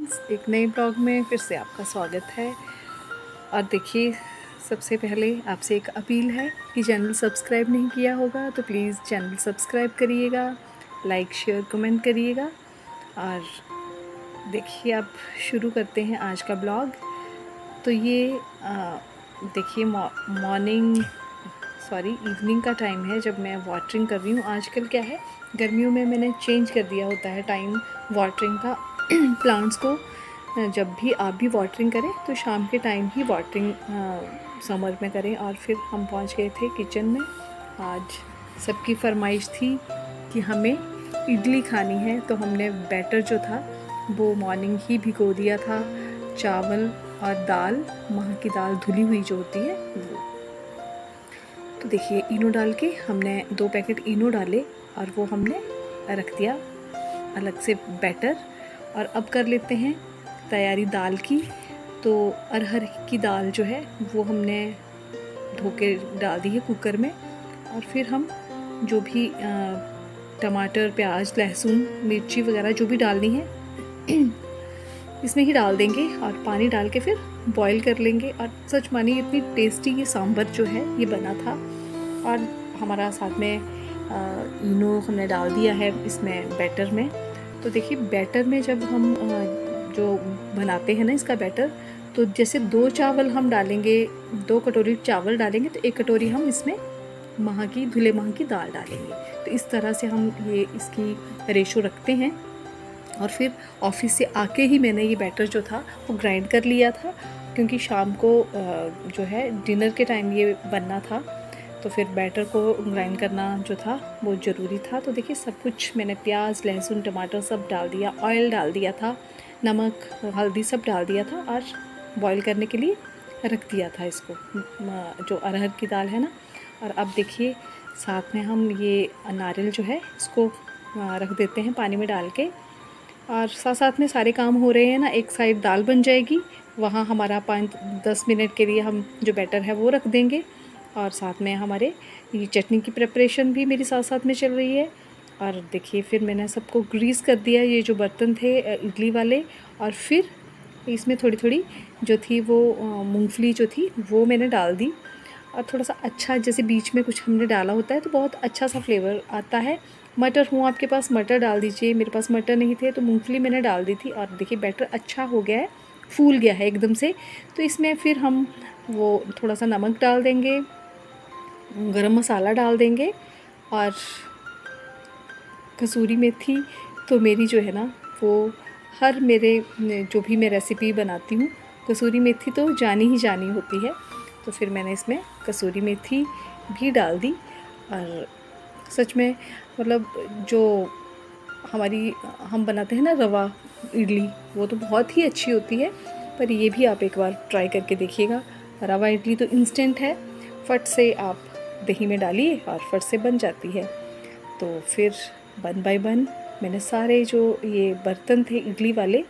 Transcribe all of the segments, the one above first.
Friends, एक नए blog में फिर से आपका स्वागत है। और देखिए, सबसे पहले आपसे एक अपील है कि चैनल सब्सक्राइब नहीं किया होगा तो प्लीज़ चैनल सब्सक्राइब करिएगा, लाइक शेयर कमेंट करिएगा। और देखिए, अब शुरू करते हैं आज का ब्लॉग। तो ये देखिए, इवनिंग का टाइम है जब मैं वाटरिंग कर रही हूँ। आजकल क्या है, गर्मियों में मैंने चेंज कर दिया होता है टाइम वाटरिंग का। प्लांट्स को जब भी आप भी वाटरिंग करें तो शाम के टाइम ही वाटरिंग समर में करें। और फिर हम पहुंच गए थे किचन में। आज सबकी फरमाइश थी कि हमें इडली खानी है, तो हमने बैटर जो था वो मॉर्निंग ही भिगो दिया था। चावल और दाल, मह की दाल धुली हुई जो होती है वो। तो देखिए, इनो डाल के हमने 2 पैकेट इनो डाले और वो हमने रख दिया अलग से बैटर। और अब कर लेते हैं तैयारी दाल की। तो अरहर की दाल जो है वो हमने धो के डाल दी है कुकर में। और फिर हम जो भी टमाटर, प्याज, लहसुन, मिर्ची वगैरह जो भी डालनी है इसमें ही डाल देंगे और पानी डाल के फिर बॉईल कर लेंगे। और सच मानिए, इतनी टेस्टी ये सांभर जो है ये बना था। और हमारा साथ में इनो हमने डाल दिया है इसमें बैटर में। तो देखिए, बैटर में जब हम जो बनाते हैं ना इसका बैटर, तो जैसे 2 चावल हम डालेंगे, 2 कटोरी चावल डालेंगे तो 1 कटोरी हम इसमें धुले मह की दाल डालेंगे। तो इस तरह से हम ये इसकी रेशो रखते हैं। और फिर ऑफिस से आके ही मैंने ये बैटर जो था वो ग्राइंड कर लिया था, क्योंकि शाम को जो है डिनर के टाइम ये बनना था। तो फिर बैटर को ग्राइंड करना जो था वो ज़रूरी था। तो देखिए, सब कुछ मैंने प्याज, लहसुन, टमाटर सब डाल दिया, ऑयल डाल दिया था, नमक, हल्दी सब डाल दिया था और बॉईल करने के लिए रख दिया था इसको, जो अरहर की दाल है ना। और अब देखिए, साथ में हम ये नारियल जो है इसको रख देते हैं पानी में डाल के। और साथ साथ में सारे काम हो रहे हैं ना। एक साइड दाल बन जाएगी, वहाँ हमारा 5-10 मिनट के लिए हम जो बैटर है वो रख देंगे। और साथ में हमारे ये चटनी की प्रिपरेशन भी मेरी साथ साथ में चल रही है। और देखिए, फिर मैंने सबको ग्रीस कर दिया, ये जो बर्तन थे इडली वाले। और फिर इसमें थोड़ी थोड़ी जो थी वो मूंगफली जो थी वो मैंने डाल दी। और थोड़ा सा अच्छा, जैसे बीच में कुछ हमने डाला होता है तो बहुत अच्छा सा फ्लेवर आता है। मटर हो आपके पास, मटर डाल दीजिए। मेरे पास मटर नहीं थे तो मूंगफली मैंने डाल दी थी। और देखिए, बैटर अच्छा हो गया है, फूल गया है एकदम से। तो इसमें फिर हम वो थोड़ा सा नमक डाल देंगे, गरम मसाला डाल देंगे और कसूरी मेथी। तो मेरी जो है ना वो हर मेरे जो भी मैं रेसिपी बनाती हूँ, कसूरी मेथी तो जानी ही जानी होती है। तो फिर मैंने इसमें कसूरी मेथी भी डाल दी। और सच में मतलब जो हम बनाते हैं ना रवा इडली, वो तो बहुत ही अच्छी होती है। पर ये भी आप एक बार ट्राई करके देखिएगा। रवा इडली तो इंस्टेंट है, फट से आप दही में डालिए और फट से बन जाती है। तो फिर वन बाय वन मैंने सारे जो ये बर्तन थे इडली वाले,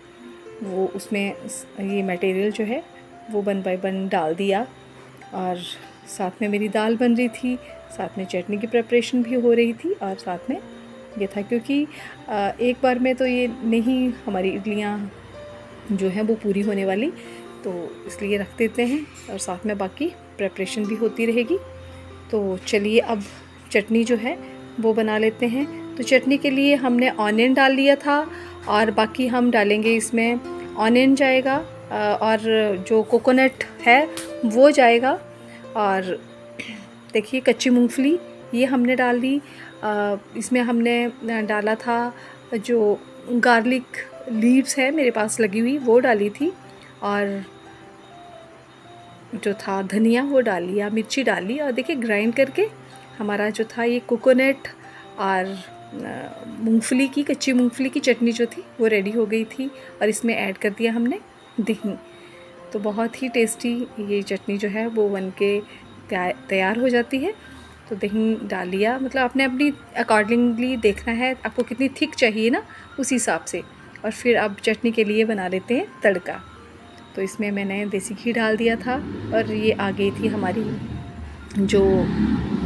वो उसमें ये मटेरियल जो है वो वन बाय वन डाल दिया। और साथ में मेरी दाल बन रही थी, साथ में चटनी की प्रिपरेशन भी हो रही थी। और साथ में ये था, क्योंकि एक बार में तो ये नहीं हमारी इडलियाँ जो हैं वो पूरी होने वाली, तो इसलिए रख देते हैं और साथ में बाकी प्रिपरेशन भी होती रहेगी। तो चलिए, अब चटनी जो है वो बना लेते हैं। तो चटनी के लिए हमने ऑनियन डाल लिया था और बाकी हम डालेंगे इसमें, ऑनियन जाएगा और जो कोकोनट है वो जाएगा। और देखिए, कच्ची मूंगफली ये हमने डाल दी। इसमें हमने डाला था जो गार्लिक लीव्स है मेरे पास लगी हुई, वो डाली थी। और जो था धनिया वो डाल लिया, मिर्ची डाली। और देखिए, ग्राइंड करके हमारा जो था ये कोकोनट और मूंगफली की, कच्ची मूंगफली की चटनी जो थी वो रेडी हो गई थी। और इसमें ऐड कर दिया हमने दही। तो बहुत ही टेस्टी ये चटनी जो है वो बन के तैयार हो जाती है। तो दही डाल लिया, मतलब आपने अपनी अकॉर्डिंगली देखना है आपको कितनी थिक चाहिए ना, उस हिसाब से। और फिर अब चटनी के लिए बना लेते हैं तड़का। तो इसमें मैंने देसी घी डाल दिया था और ये आ गई थी हमारी जो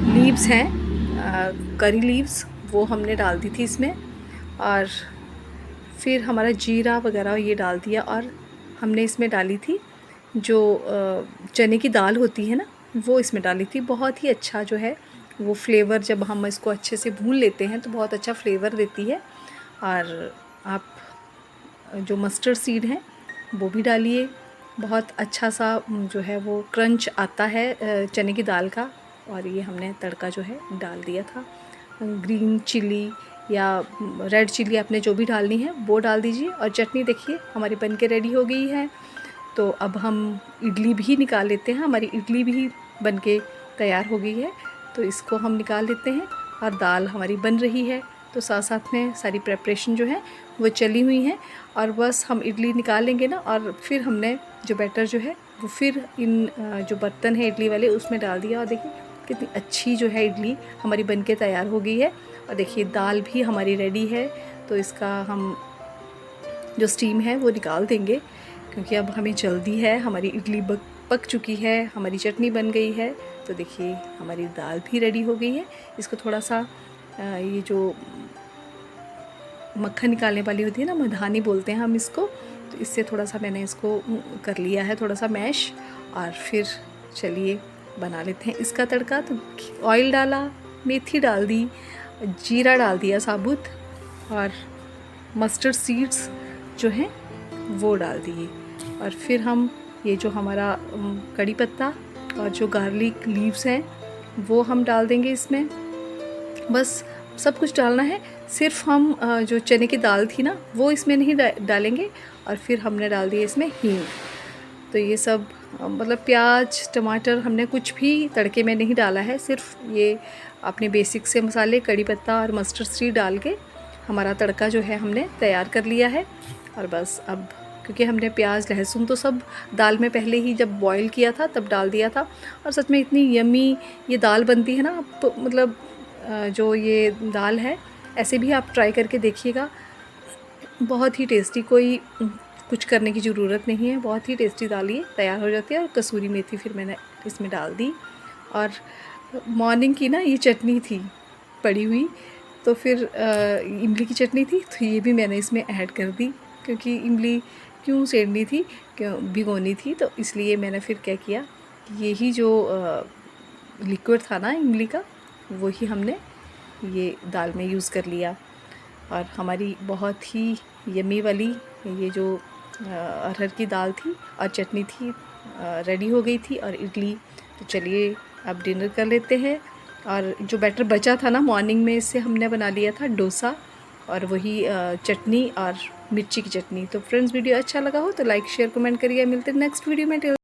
लीव्स हैं, करी लीव्स, वो हमने डाल दी थी इसमें। और फिर हमारा जीरा वगैरह ये डाल दिया, और हमने इसमें डाली थी जो चने की दाल होती है ना, वो इसमें डाली थी। बहुत ही अच्छा जो है वो फ्लेवर, जब हम इसको अच्छे से भून लेते हैं तो बहुत अच्छा फ्लेवर देती है। और आप जो मस्टर्ड सीड है वो भी डालिए, बहुत अच्छा सा जो है वो क्रंच आता है चने की दाल का। और ये हमने तड़का जो है डाल दिया था। ग्रीन चिली या रेड चिली आपने जो भी डालनी है वो डाल दीजिए। और चटनी देखिए हमारी बन के रेडी हो गई है। तो अब हम इडली भी निकाल लेते हैं। हमारी इडली भी बन के तैयार हो गई है, तो इसको हम निकाल लेते हैं। और दाल हमारी बन रही है, तो साथ साथ में सारी प्रेपरेशन जो है वो चली हुई है। और बस हम इडली निकाल लेंगे ना, और फिर हमने जो बैटर जो है वो फिर इन जो बर्तन है इडली वाले उसमें डाल दिया। और देखिए कितनी अच्छी जो है इडली हमारी बन के तैयार हो गई है। और देखिए दाल भी हमारी रेडी है, तो इसका हम जो स्टीम है वो निकाल देंगे, क्योंकि अब हमें जल्दी है। हमारी इडली पक चुकी है, हमारी चटनी बन गई है। तो देखिए हमारी दाल भी रेडी हो गई है। इसको थोड़ा सा ये जो मक्खन निकालने वाली होती है ना, मधानी बोलते हैं हम इसको, तो इससे थोड़ा सा मैंने इसको कर लिया है थोड़ा सा मैश। और फिर चलिए बना लेते हैं इसका तड़का। तो ऑयल डाला, मेथी डाल दी, जीरा डाल दिया साबुत, और मस्टर्ड सीड्स जो हैं वो डाल दिए। और फिर हम ये जो हमारा कड़ी पत्ता और जो गार्लिक लीव्स हैं वो हम डाल देंगे इसमें। बस सब कुछ डालना है, सिर्फ हम जो चने की दाल थी ना वो इसमें नहीं डालेंगे। और फिर हमने डाल दिया इसमें हींग। तो ये सब मतलब प्याज टमाटर हमने कुछ भी तड़के में नहीं डाला है, सिर्फ ये अपने बेसिक से मसाले कड़ी पत्ता और मस्टर्ड सीड डाल के हमारा तड़का जो है हमने तैयार कर लिया है। और बस अब क्योंकि हमने प्याज लहसुन तो सब दाल में पहले ही जब बॉईल किया था तब डाल दिया था। और सच में इतनी यमी ये दाल बनती है ना, आप मतलब जो ये दाल है ऐसे भी आप ट्राई करके देखिएगा, बहुत ही टेस्टी। कोई कुछ करने की ज़रूरत नहीं है, बहुत ही टेस्टी दाल ये तैयार हो जाती है। और कसूरी मेथी फिर मैंने इसमें डाल दी। और मॉर्निंग की ना ये चटनी थी पड़ी हुई, तो फिर इमली की चटनी थी, तो ये भी मैंने इसमें ऐड कर दी, क्योंकि इमली क्यों सेड़नी थी, क्यों भिगोनी थी, तो इसलिए मैंने फिर क्या किया, यही जो लिक्विड था ना इमली का वही हमने ये दाल में यूज़ कर लिया। और हमारी बहुत ही यमी वाली ये जो अरहर की दाल थी और चटनी थी रेडी हो गई थी, और इडली। तो चलिए अब डिनर कर लेते हैं। और जो बैटर बचा था ना मॉर्निंग में, इससे हमने बना लिया था डोसा, और वही चटनी और मिर्ची की चटनी। तो फ्रेंड्स वीडियो अच्छा लगा हो तो लाइक शेयर कमेंट करिए। मिलते हैं नेक्स्ट वीडियो में।